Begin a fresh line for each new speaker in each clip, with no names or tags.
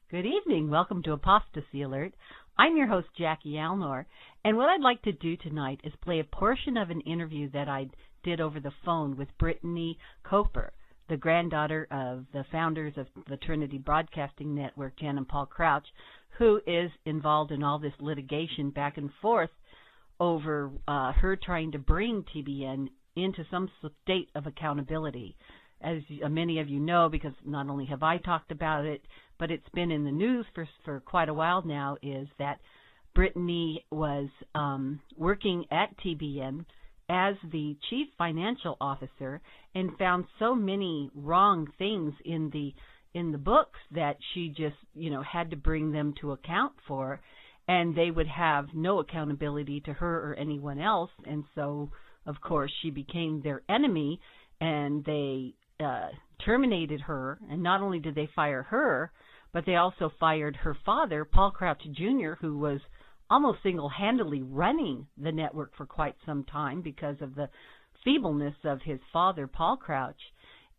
Good evening. Welcome to Apostasy Alert. I'm your host, Jackie Alnor, and what I'd like to do tonight is play a portion of an interview that I did over the phone with BRITTANY COPER, the granddaughter of the founders of the Trinity Broadcasting Network, Jan and Paul Crouch, who is involved in all this litigation back and forth over her trying to bring TBN into some state of accountability. As many of you know, because not only have I talked about it, but it's been in the news for quite a while now, is that BRITTANY was working at TBN as the chief financial officer and found so many wrong things in the books that she just, had to bring them to account for, and they would have no accountability to her or anyone else. And so, of course, she became their enemy, and they terminated her. And not only did they fire her, but they also fired her father, Paul Crouch Jr., who was almost single-handedly running the network for quite some time because of the feebleness of his father, Paul Crouch.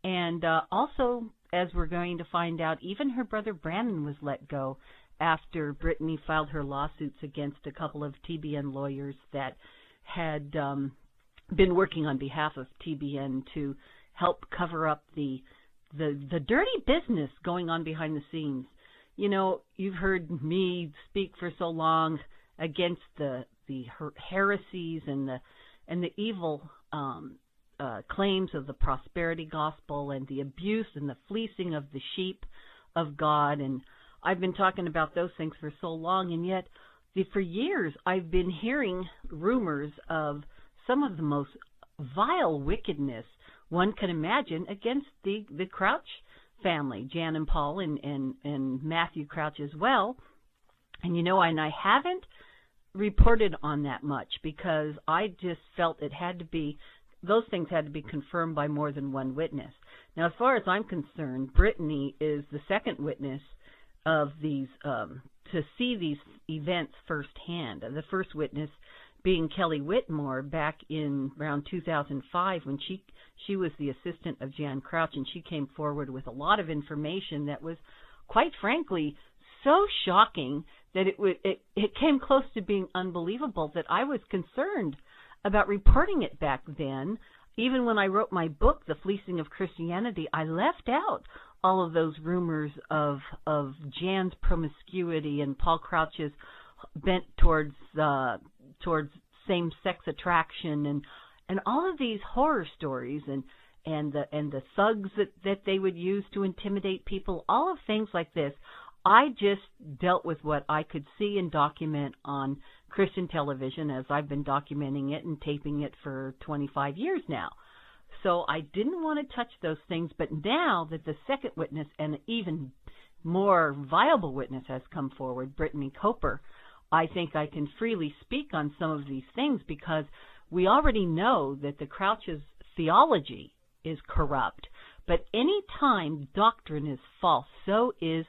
And also, as we're going to find out, even her brother Brandon was let go after BRITTANY filed her lawsuits against a couple of TBN lawyers that had been working on behalf of TBN to help cover up the dirty business going on behind the scenes. You've heard me speak for so long against the heresies and the evil claims of the prosperity gospel and the abuse and the fleecing of the sheep of God. And I've been talking about those things for so long, and yet for years I've been hearing rumors of some of the most vile wickedness one can imagine against the Crouch family, Jan and Paul and Matthew Crouch as well. And and I haven't reported on that much because I just felt those things had to be confirmed by more than one witness. Now, as far as I'm concerned, BRITTANY is the second witness of these, to see these events firsthand. The first witness being Kelly Whitmore back in around 2005 when she was the assistant of Jan Crouch, and she came forward with a lot of information that was, quite frankly, so shocking that it came close to being unbelievable that I was concerned about reporting it back then. Even when I wrote my book, The Fleecing of Christianity, I left out all of those rumors of Jan's promiscuity and Paul Crouch's bent towards same-sex attraction and all of these horror stories and the thugs that they would use to intimidate people, all of things like this. I just dealt with what I could see and document on Christian television, as I've been documenting it and taping it for 25 years now. So I didn't want to touch those things, but now that the second witness and an even more viable witness has come forward, BRITTANY COPER, I think I can freely speak on some of these things because we already know that the Crouch's theology is corrupt. But any time doctrine is false, so is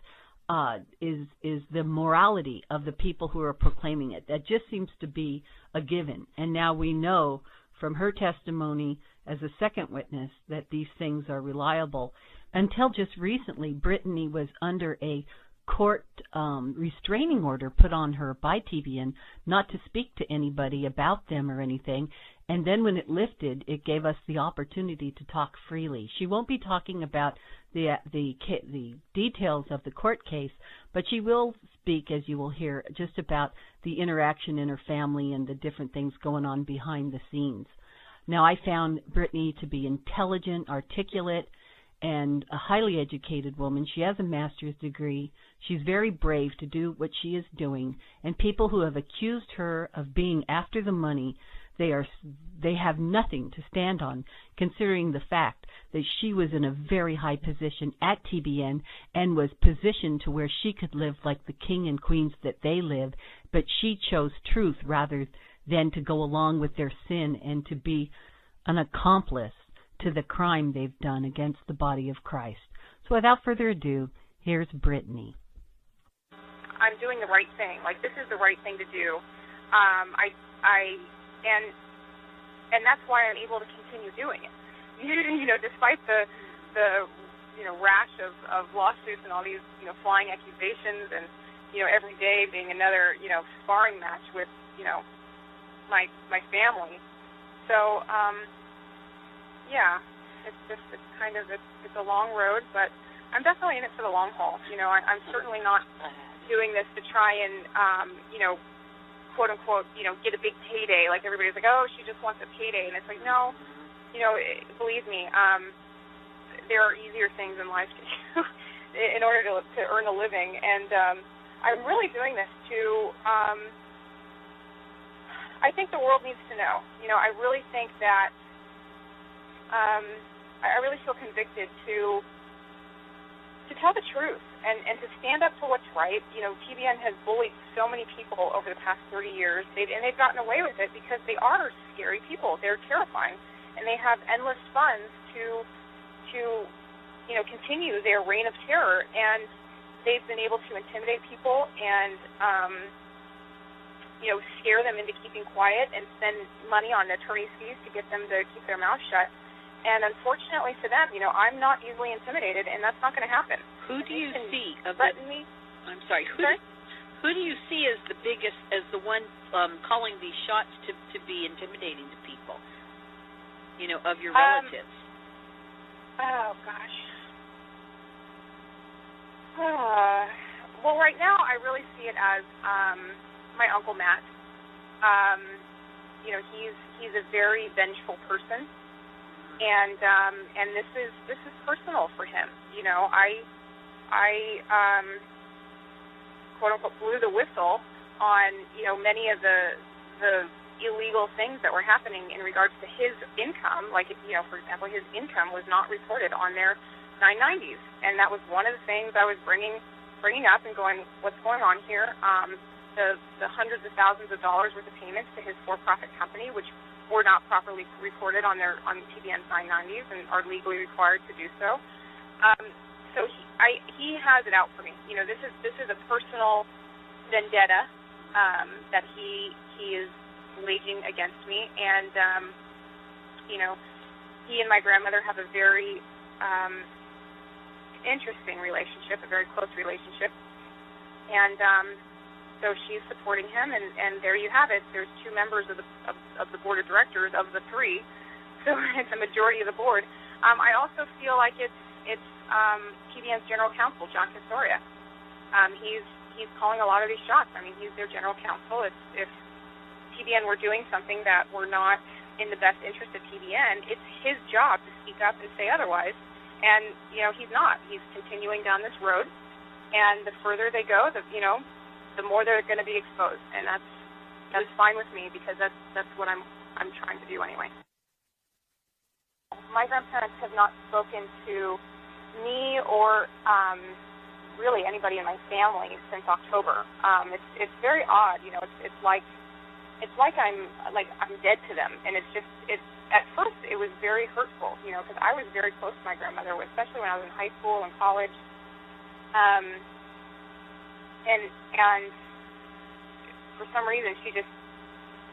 the morality of the people who are proclaiming it. That just seems to be a given. And now we know from her testimony as a second witness that these things are reliable. Until just recently, BRITTANY was under a court restraining order put on her by TBN not to speak to anybody about them or anything. And then when it lifted, it gave us the opportunity to talk freely. She won't be talking about the details of the court case, but she will speak, as you will hear, just about the interaction in her family and the different things going on behind the scenes. Now, I found BRITTANY to be intelligent, articulate, and a highly educated woman. She has a master's degree. She's very brave to do what she is doing. And people who have accused her of being after the money, they have nothing to stand on, considering the fact that she was in a very high position at TBN and was positioned to where she could live like the king and queens that they live, but she chose truth rather than to go along with their sin and to be an accomplice to the crime they've done against the body of Christ. So without further ado, here's BRITTANY.
I'm doing the right thing. Like, this is the right thing to do. And that's why I'm able to continue doing it. Despite the rash of lawsuits and all these, flying accusations, and, every day being another, sparring match with, my family. So, yeah, it's a long road, but I'm definitely in it for the long haul. I'm certainly not doing this to try and, quote unquote, get a big payday. Like everybody's like, oh, she just wants a payday, and it's like, no, believe me, there are easier things in life to do in order to earn a living, and I'm really doing this to. I think the world needs to know. I really think that I really feel convicted to tell the truth and to stand up for what's right. TBN has bullied so many people over the past 30 years, and they've gotten away with it because they are scary people. They're terrifying, and they have endless funds to continue their reign of terror, and they've been able to intimidate people and scare them into keeping quiet and spend money on attorney's fees to get them to keep their mouth shut. And unfortunately for them, I'm not easily intimidated, and that's not going to happen.
Who do you see
threaten me?
I'm sorry. Who do you see as the biggest, as the one calling these shots to be intimidating to people? Of your relatives.
Oh gosh. Well, right now I really see it as my Uncle Matt. He's a very vengeful person, and this is personal for him. I quote unquote blew the whistle on many of the illegal things that were happening in regards to his income. Like for example, his income was not reported on their 990s, and that was one of the things I was bringing up and going, what's going on here? The hundreds of thousands of dollars worth of payments to his for-profit company, which were not properly reported on TBN's 990s and are legally required to do so. So he has it out for me. This is a personal vendetta that he is waging against me, and he and my grandmother have a very interesting relationship, a very close relationship, and so she's supporting him, and there you have it. There's two members of the board of directors of the three, so it's a majority of the board. I also feel like it's TBN's general counsel, John Castoria. He's calling a lot of these shots. I mean, he's their general counsel. If TBN were doing something that were not in the best interest of TBN, it's his job to speak up and say otherwise. And he's not. He's continuing down this road, and the further they go, the more they're going to be exposed, and that's fine with me because that's what I'm trying to do anyway. My grandparents have not spoken to me or really anybody in my family since October. It's very odd. It's like I'm dead to them, and it's at first it was very hurtful, because I was very close to my grandmother, especially when I was in high school and college. And for some reason, she just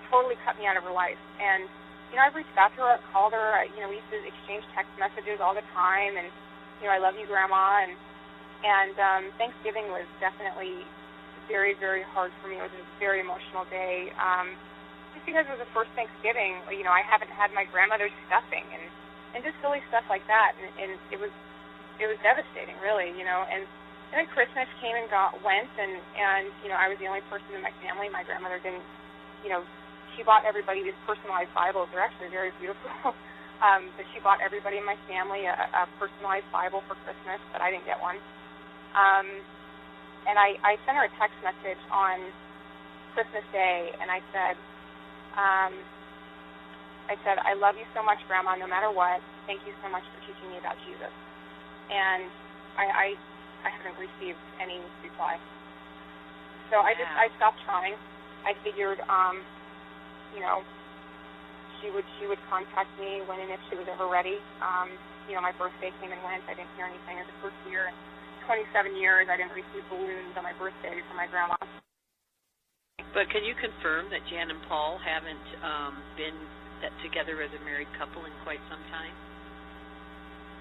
totally cut me out of her life. And, I've reached out to her, I've called her, we used to exchange text messages all the time, and, I love you, Grandma. And Thanksgiving was definitely very, very hard for me. It was a very emotional day. Just because it was the first Thanksgiving, I haven't had my grandmother's stuffing and just silly stuff like that. And it was devastating, really, And then Christmas came and went, and I was the only person in my family. My grandmother didn't, she bought everybody these personalized Bibles. They're actually very beautiful. But she bought everybody in my family a personalized Bible for Christmas, but I didn't get one. And I sent her a text message on Christmas Day, and I said, I love you so much, Grandma, no matter what. Thank you so much for teaching me about Jesus. And I haven't received any reply. So I stopped trying. I figured, she would contact me when and if she was ever ready. My birthday came and went. I didn't hear anything. It was the first year in 27 years I didn't receive balloons on my birthday from my grandma.
But can you confirm that Jan and Paul haven't been together as a married couple in quite some time?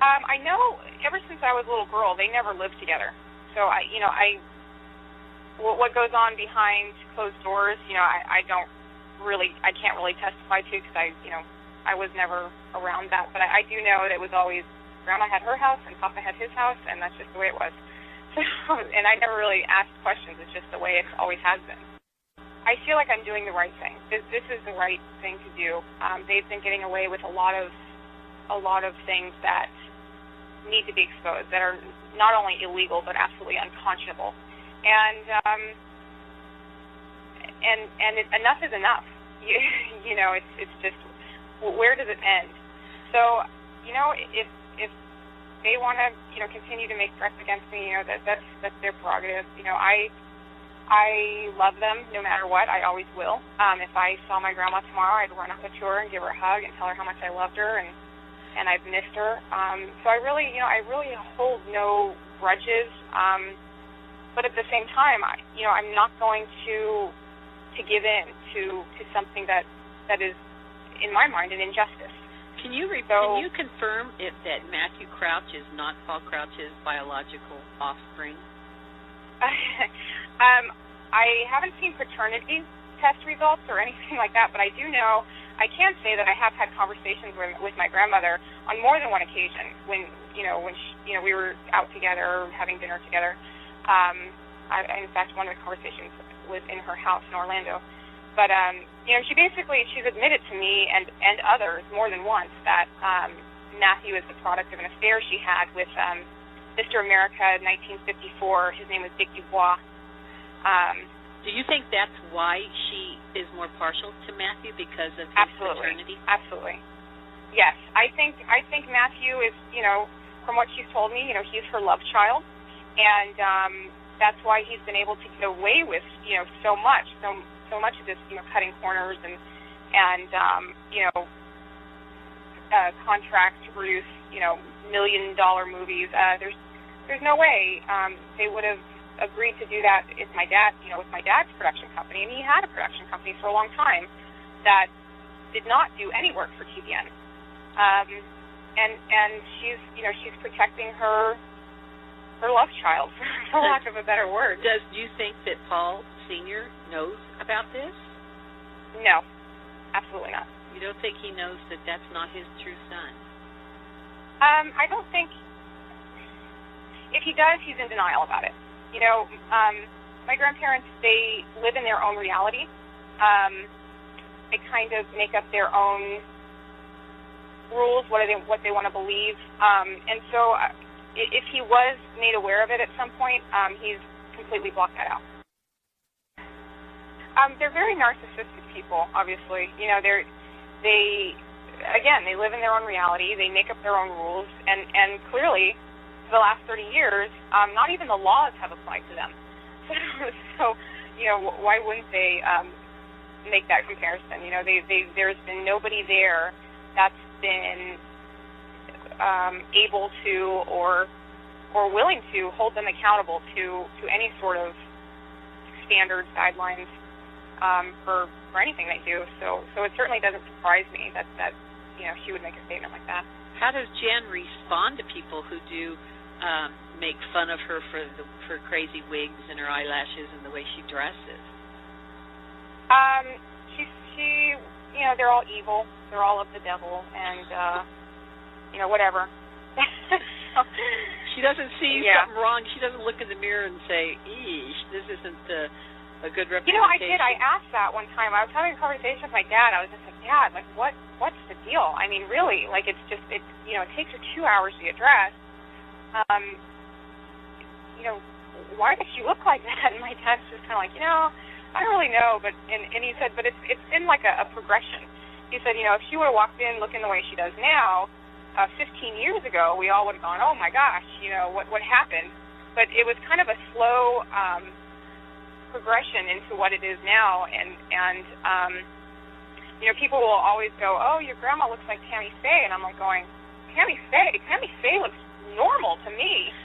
I know ever since I was a little girl, they never lived together. So what goes on behind closed doors, I can't really testify to because I was never around that. But I do know that it was always Grandma had her house and Papa had his house, and that's just the way it was. And I never really asked questions. It's just the way it always has been. I feel like I'm doing the right thing. This is the right thing to do. They've been getting away with a lot of things that need to be exposed, that are not only illegal but absolutely unconscionable. And enough is enough. It's just, where does it end? So, if they want to, continue to make threats against me, that's their prerogative. I love them no matter what. I always will. If I saw my grandma tomorrow, I'd run up to her and give her a hug and tell her how much I loved her and I've missed her. So I really hold no grudges. But at the same time, I'm not going to give in to something that is, in my mind, an injustice.
Can you confirm that Matthew Crouch is not Paul Crouch's biological offspring?
I haven't seen paternity test results or anything like that, but I do know, I can say that I have had conversations with my grandmother on more than one occasion when we were out together, having dinner together. In fact, one of the conversations was in her house in Orlando. But, she's admitted to me and others more than once that Matthew is the product of an affair she had with Mr. America in 1954. His name was Dick Dubois.
Do you think that's why she is more partial to Matthew, because of his paternity?
Absolutely. Yes. I think Matthew is, from what she's told me, he's her love child. And that's why he's been able to get away with, so much of this, cutting corners and contracts to produce, $1 million movies. There's no way they would have agreed to do that with my dad's production company, and he had a production company for a long time that did not do any work for TBN. And she's protecting her love child, for lack of a better word.
Do you think that Paul Sr. knows about this?
No, absolutely not.
You don't think he knows that that's not his true son?
I don't think. If he does, he's in denial about it. My grandparents, they live in their own reality. They kind of make up their own rules, what they want to believe. And so if he was made aware of it at some point, he's completely blocked that out. They're very narcissistic people, obviously. They live in their own reality. They make up their own rules. And clearly, for the last 30 years, not even the laws have applied to them. So, why wouldn't they make that comparison? There's been nobody there that's been able to or willing to hold them accountable to any sort of standards, guidelines for anything they do. So it certainly doesn't surprise me that she would make a statement like that.
How does Jen respond to people who do make fun of her for crazy wigs and her eyelashes and the way she dresses?
She they're all evil. They're all of the devil, and whatever.
She doesn't see something wrong. She doesn't look in the mirror and say, "Eesh, this isn't a good representation."
I did. I asked that one time. I was having a conversation with my dad. I was just like, "Dad, like, what's the deal? I mean, really, like, it takes her 2 hours to get dressed. Why does she look like that?" And my dad's just kind of like, I don't really know, but and he said, but it's been like a progression. He said, if she would have walked in looking the way she does now, 15 years ago, we all would have gone, oh my gosh, what happened? But it was kind of a slow progression into what it is now, and people will always go, oh, your grandma looks like Tammy Faye, and I'm like going, Tammy Faye looks normal to me.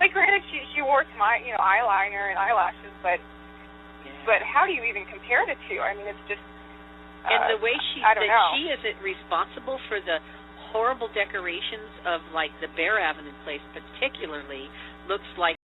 Like, granted, she wore eyeliner and eyelashes, but how do you even compare the two? I mean, it's just
and the way she
I don't know.
She isn't responsible for the horrible decorations of like the Bear Avenue place particularly looks like